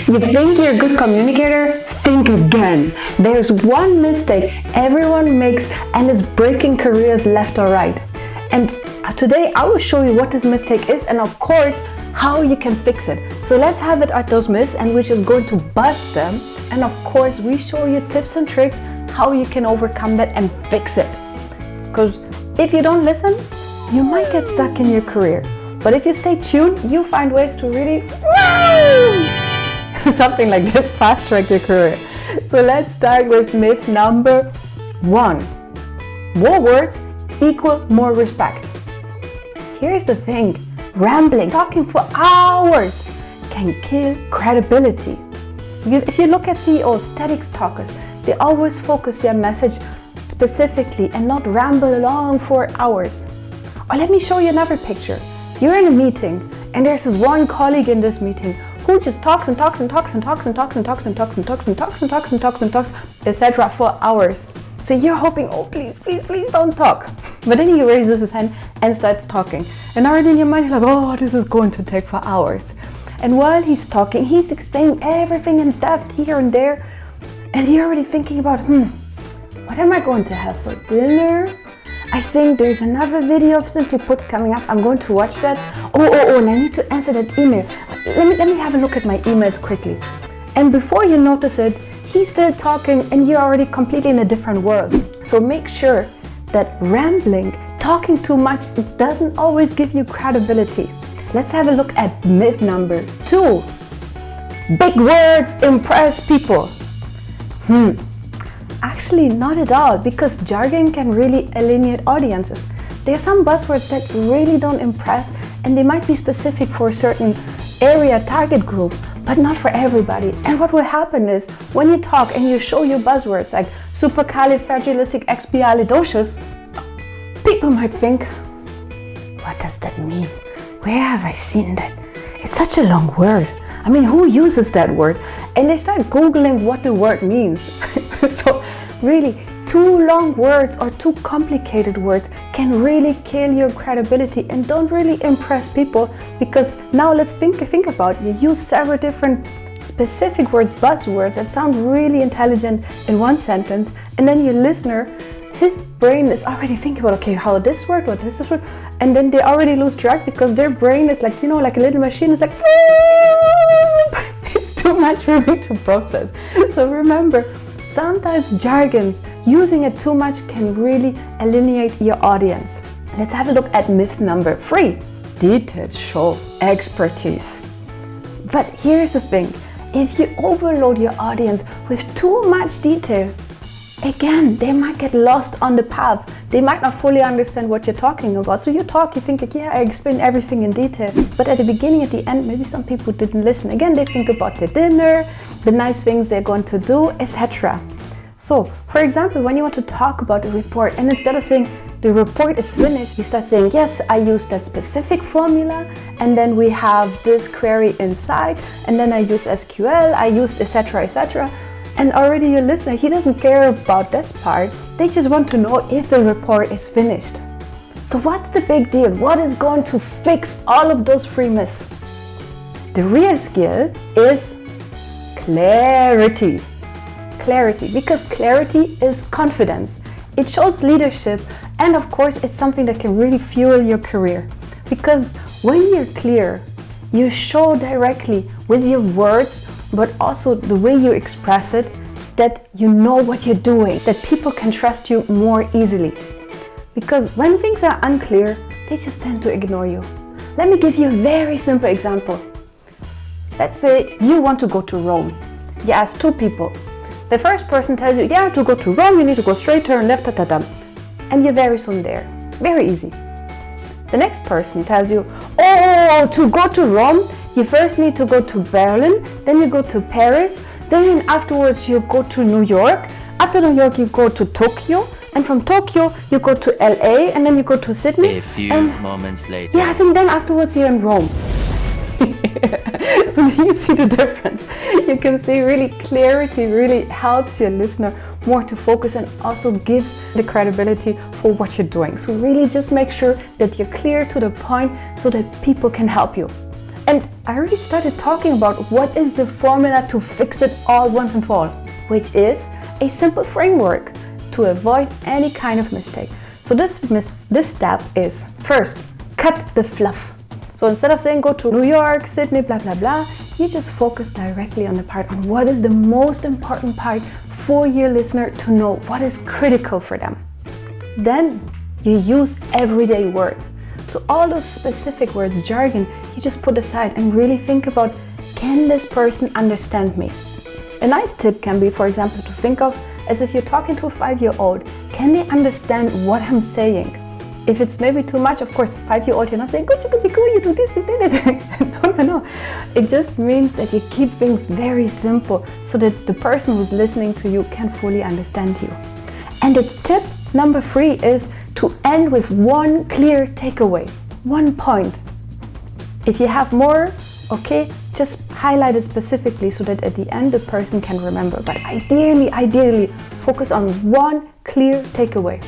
You think you're a good communicator? Think again. There's one mistake everyone makes and is breaking careers left or right. And today I will show you what this mistake is and of course how you can fix it. So let's have it at those myths and we're just going to bust them. And of course we show you tips and tricks how you can overcome that and fix it. Because if you don't listen, you might get stuck in your career. But if you stay tuned, you'll find ways to really something like this, fast track your career. So let's start with myth number 1. More words equal more respect. Here's the thing, rambling, talking for hours can kill credibility. If you look at CEOs, TEDx talkers, they always focus their message specifically and not ramble along for hours. Or let me show you another picture. You're in a meeting and there's this one colleague in this meeting who just talks and talks and talks and talks and talks and talks and talks and talks and talks and talks and talks and talks, etc. for hours. So you're hoping, oh please, please, please don't talk. But then he raises his hand and starts talking. And already in your mind you're like, oh, this is going to take for hours. And while he's talking, he's explaining everything in depth here and there. And you're already thinking about, what am I going to have for dinner? I think there's another video of Simply Put coming up. I'm going to watch that. Oh, and I need to answer that email. Let me have a look at my emails quickly. And before you notice it, he's still talking and you're already completely in a different world. So make sure that rambling, talking too much, doesn't always give you credibility. Let's have a look at myth number 2. Big words impress people. Actually, not at all, because jargon can really alienate audiences. There are some buzzwords that really don't impress and they might be specific for a certain area target group, but not for everybody. And what will happen is when you talk and you show your buzzwords like supercalifragilisticexpialidocious, people might think, what does that mean? Where have I seen that? It's such a long word. I mean, who uses that word? And they start Googling what the word means. So really, too long words or too complicated words can really kill your credibility and don't really impress people, because now let's think about it. You use several different specific words, buzzwords that sound really intelligent in one sentence, and then your listener, his brain is already thinking about, okay, how this word, what this word, and then they already lose track because their brain is like, like a little machine. It's like, it's too much for me to process. So remember, sometimes jargons, using it too much can really alienate your audience. Let's have a look at myth number 3. Details show expertise. But here's the thing, if you overload your audience with too much detail, again, they might get lost on the path. They might not fully understand what you're talking about. So you talk, you think, yeah, I explained everything in detail. But at the beginning, at the end, maybe some people didn't listen. Again, they think about their dinner, the nice things they're going to do, etc. So, for example, when you want to talk about a report, and instead of saying the report is finished, you start saying, yes, I used that specific formula, and then we have this query inside, and then I use SQL, I used etc., etc. And already your listener, he doesn't care about this part. They just want to know if the report is finished. So what's the big deal? What is going to fix all of those 3 myths? The real skill is clarity. Clarity, because clarity is confidence. It shows leadership, and of course, it's something that can really fuel your career. Because when you're clear, you show directly with your words, but also the way you express it, that you know what you're doing, that people can trust you more easily. Because when things are unclear, they just tend to ignore you. Let me give you a very simple example. Let's say you want to go to Rome. You ask 2 people. The first person tells you, yeah, to go to Rome, you need to go straight, turn left, and you're very soon there. Very easy. The next person tells you, oh, to go to Rome, you first need to go to Berlin, then you go to Paris, then afterwards you go to New York. After New York, you go to Tokyo, and from Tokyo, you go to LA, and then you go to Sydney. A few moments later. Yeah, I think then afterwards you're in Rome. So you see the difference. You can see really clarity really helps your listener more to focus and also give the credibility for what you're doing. So really just make sure that you're clear to the point so that people can help you. And I already started talking about what is the formula to fix it all once and for all, which is a simple framework to avoid any kind of mistake. So this step is, first, cut the fluff. So instead of saying go to New York, Sydney, blah, blah, blah, you just focus directly on the part, on what is the most important part for your listener to know, what is critical for them. Then you use everyday words. So all those specific words, jargon, you just put aside and really think about, can this person understand me? A nice tip can be, for example, to think of as if you're talking to a 5-year-old. Can they understand what I'm saying? If it's maybe too much, of course, 5-year-old, you're not saying, "Gucci, Gucci, Gucci, you do this, you did it." No. It just means that you keep things very simple so that the person who's listening to you can fully understand you. And the tip number 3 is to end with one clear takeaway, one point. If you have more, okay, just highlight it specifically so that at the end the person can remember. But ideally, focus on one clear takeaway.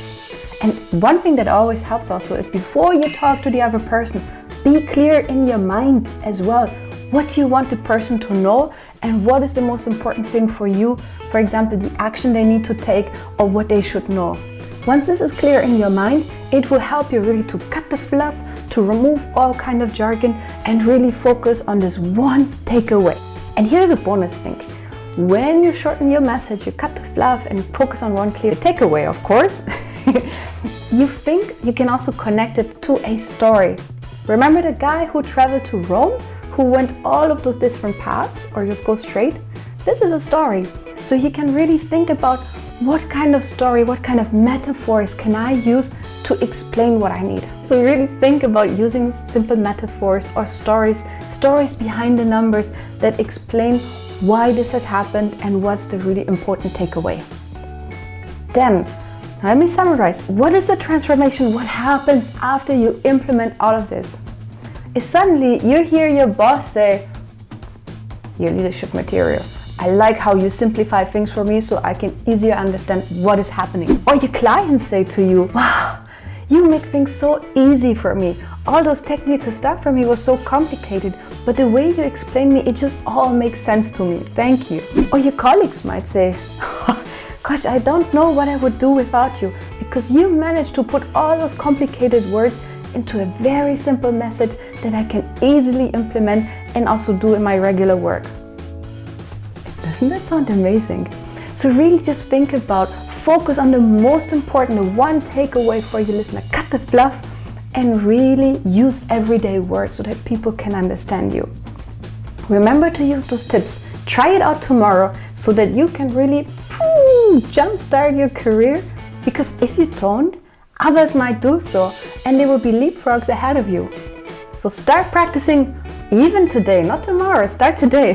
And one thing that always helps also is before you talk to the other person, be clear in your mind as well what you want the person to know and what is the most important thing for you. For example, the action they need to take or what they should know. Once this is clear in your mind, it will help you really to cut the fluff, to remove all kind of jargon and really focus on this one takeaway. And here's a bonus thing. When you shorten your message, you cut the fluff and focus on one clear takeaway, of course, you think you can also connect it to a story. Remember the guy who traveled to Rome, who went all of those different paths or just go straight? This is a story. So you can really think about what kind of story, what kind of metaphors can I use to explain what I need. So really think about using simple metaphors or stories behind the numbers that explain why this has happened and what's the really important takeaway. Then, let me summarize. What is the transformation? What happens after you implement all of this? Is suddenly you hear your boss say, "Your leadership material. I like how you simplify things for me so I can easier understand what is happening." Or your clients say to you, "Wow, you make things so easy for me. All those technical stuff for me was so complicated, but the way you explain me, it just all makes sense to me. Thank you." Or your colleagues might say, "Gosh, I don't know what I would do without you because you managed to put all those complicated words into a very simple message that I can easily implement and also do in my regular work." Doesn't that sound amazing? So really just think about, focus on the most important, the one takeaway for your listener, cut the fluff and really use everyday words so that people can understand you. Remember to use those tips. Try it out tomorrow so that you can really jumpstart your career, because if you don't, others might do so and there will be leapfrogs ahead of you. So start practicing even today, not tomorrow, start today.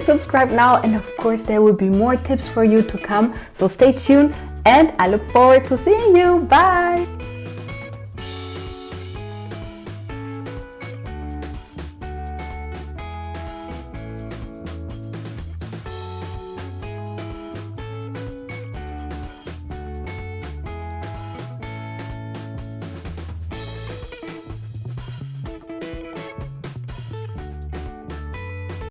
Subscribe now and of course there will be more tips for you to come. So stay tuned and I look forward to seeing you. Bye!